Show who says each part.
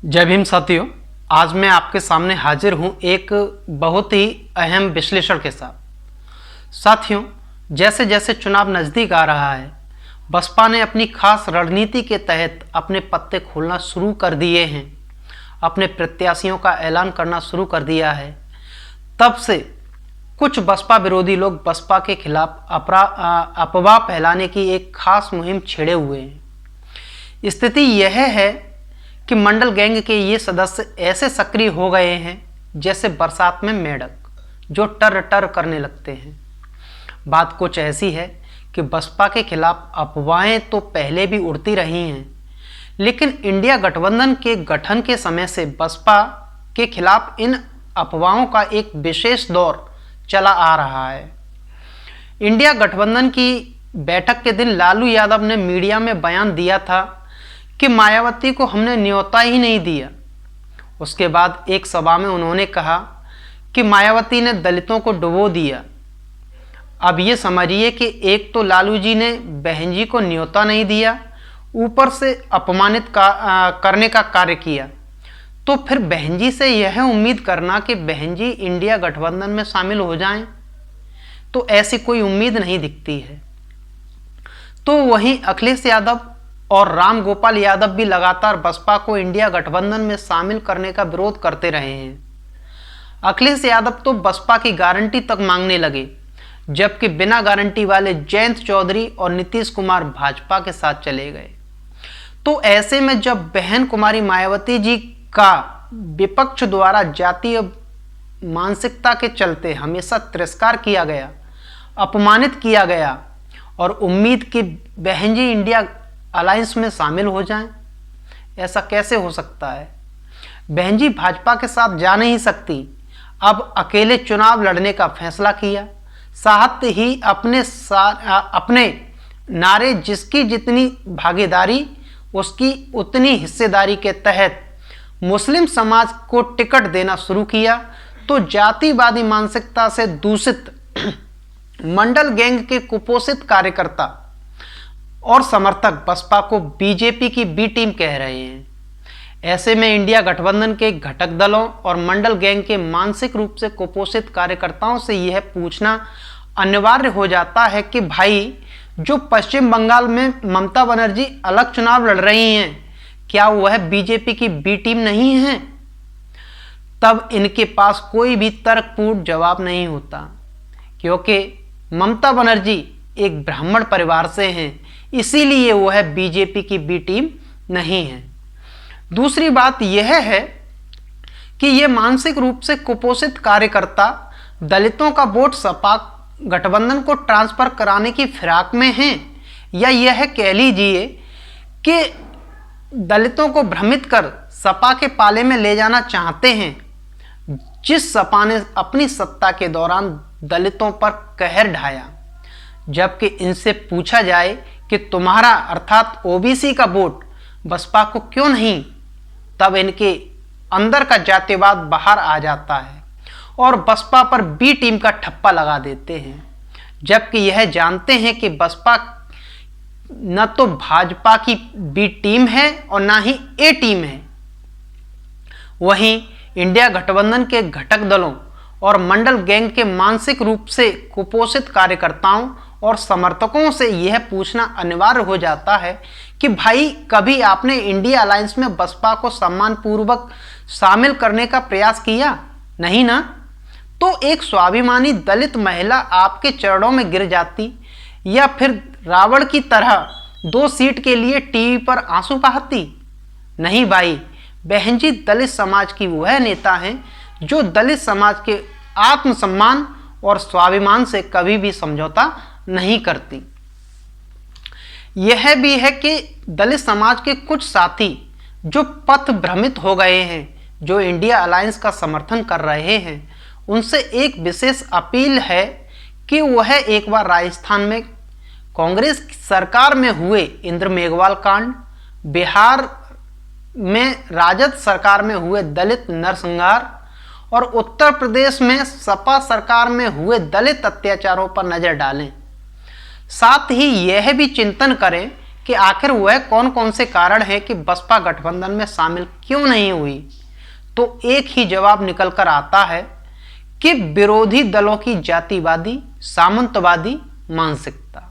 Speaker 1: जय भीम साथियों, आज मैं आपके सामने हाजिर हूं एक बहुत ही अहम विश्लेषण के साथ। साथियों, जैसे जैसे चुनाव नज़दीक आ रहा है, बसपा ने अपनी खास रणनीति के तहत अपने पत्ते खोलना शुरू कर दिए हैं, अपने प्रत्याशियों का ऐलान करना शुरू कर दिया है। तब से कुछ बसपा विरोधी लोग बसपा के खिलाफ अफवाह फैलाने की एक खास मुहिम छेड़े हुए हैं। स्थिति यह है कि मंडल गैंग के ये सदस्य ऐसे सक्रिय हो गए हैं जैसे बरसात में मेंढक, जो टर टर करने लगते हैं। बात कुछ ऐसी है कि बसपा के खिलाफ अफवाहें तो पहले भी उड़ती रही हैं, लेकिन इंडिया गठबंधन के गठन के समय से बसपा के खिलाफ इन अफवाहों का एक विशेष दौर चला आ रहा है। इंडिया गठबंधन की बैठक के दिन लालू यादव ने मीडिया में बयान दिया था कि मायावती को हमने न्योता ही नहीं दिया। उसके बाद एक सभा में उन्होंने कहा कि मायावती ने दलितों को डुबो दिया। अब ये समझिए कि एक तो लालू जी ने बहन जी को न्योता नहीं दिया, ऊपर से अपमानित करने का कार्य किया, तो फिर बहन जी से यह उम्मीद करना कि बहन जी इंडिया गठबंधन में शामिल हो जाएं, तो ऐसी कोई उम्मीद नहीं दिखती है। तो वहीं अखिलेश यादव और राम गोपाल यादव भी लगातार बसपा को इंडिया गठबंधन में शामिल करने का विरोध करते रहे हैं। अखिलेश यादव तो बसपा की गारंटी तक मांगने लगे, जबकि बिना गारंटी वाले जयंत चौधरी और नीतीश कुमार भाजपा के साथ चले गए। तो ऐसे में जब बहन कुमारी मायावती जी का विपक्ष द्वारा जातीय मानसिकता के चलते हमेशा तिरस्कार किया गया, अपमानित किया गया, और उम्मीद की बहन जी इंडिया अलायंस में शामिल हो जाएं, ऐसा कैसे हो सकता है? बहन जी भाजपा के साथ जा नहीं सकती। अब अकेले चुनाव लड़ने का फैसला किया। साथ ही अपने नारे जिसकी जितनी भागीदारी उसकी उतनी हिस्सेदारी के तहत मुस्लिम समाज को टिकट देना शुरू किया। तो जातिवादी मानसिकता से दूषित मंडल गैंग के कुपोषित कार्यकर्ता और समर्थक बसपा को बीजेपी की बी टीम कह रहे हैं। ऐसे में इंडिया गठबंधन के घटक दलों और मंडल गैंग के मानसिक रूप से कुपोषित कार्यकर्ताओं से यह पूछना अनिवार्य हो जाता है कि भाई, जो पश्चिम बंगाल में ममता बनर्जी अलग चुनाव लड़ रही हैं, क्या वह बीजेपी की बी टीम नहीं है? तब इनके पास कोई भी तर्कपूर्ण जवाब नहीं होता, क्योंकि ममता बनर्जी एक ब्राह्मण परिवार से हैं, इसीलिए वह बीजेपी की बी टीम नहीं है। दूसरी बात यह है कि ये मानसिक रूप से कुपोषित कार्यकर्ता दलितों का वोट सपा गठबंधन को ट्रांसफर कराने की फिराक में हैं, या यह कह लीजिए कि दलितों को भ्रमित कर सपा के पाले में ले जाना चाहते हैं, जिस सपा ने अपनी सत्ता के दौरान दलितों पर कहर ढाया। जबकि इनसे पूछा जाए कि तुम्हारा अर्थात ओबीसी का वोट बसपा को क्यों नहीं, तब इनके अंदर का जातिवाद बाहर आ जाता है और बसपा पर बी टीम का ठप्पा लगा देते हैं, जबकि यह जानते हैं कि बसपा न तो भाजपा की बी टीम है और ना ही ए टीम है। वहीं इंडिया गठबंधन के घटक दलों और मंडल गैंग के मानसिक रूप से कुपोषित कार्यकर्ताओं और समर्थकों से यह पूछना अनिवार्य हो जाता है कि भाई, कभी आपने इंडिया अलायंस में बसपा को सम्मानपूर्वक शामिल करने का प्रयास किया? नहीं ना? तो एक स्वाभिमानी दलित महिला आपके चरणों में गिर जाती, या फिर रावण की तरह 2 सीट के लिए टीवी पर आंसू बहाती? नहीं भाई, बहन जी दलित समाज की वह नेता हैं जो दलित समाज के आत्मसम्मान और स्वाभिमान से कभी भी समझौता नहीं करती। यह भी है कि दलित समाज के कुछ साथी जो पथ भ्रमित हो गए हैं, जो इंडिया अलायंस का समर्थन कर रहे हैं, उनसे एक विशेष अपील है कि वह एक बार राजस्थान में कांग्रेस सरकार में हुए इंद्र मेघवाल कांड, बिहार में राजद सरकार में हुए दलित नरसंहार और उत्तर प्रदेश में सपा सरकार में हुए दलित अत्याचारों पर नजर डालें। साथ ही यह भी चिंतन करें कि आखिर वह कौन कौन से कारण हैं कि बसपा गठबंधन में शामिल क्यों नहीं हुई, तो एक ही जवाब निकल कर आता है कि विरोधी दलों की जातिवादी सामंतवादी मानसिकता।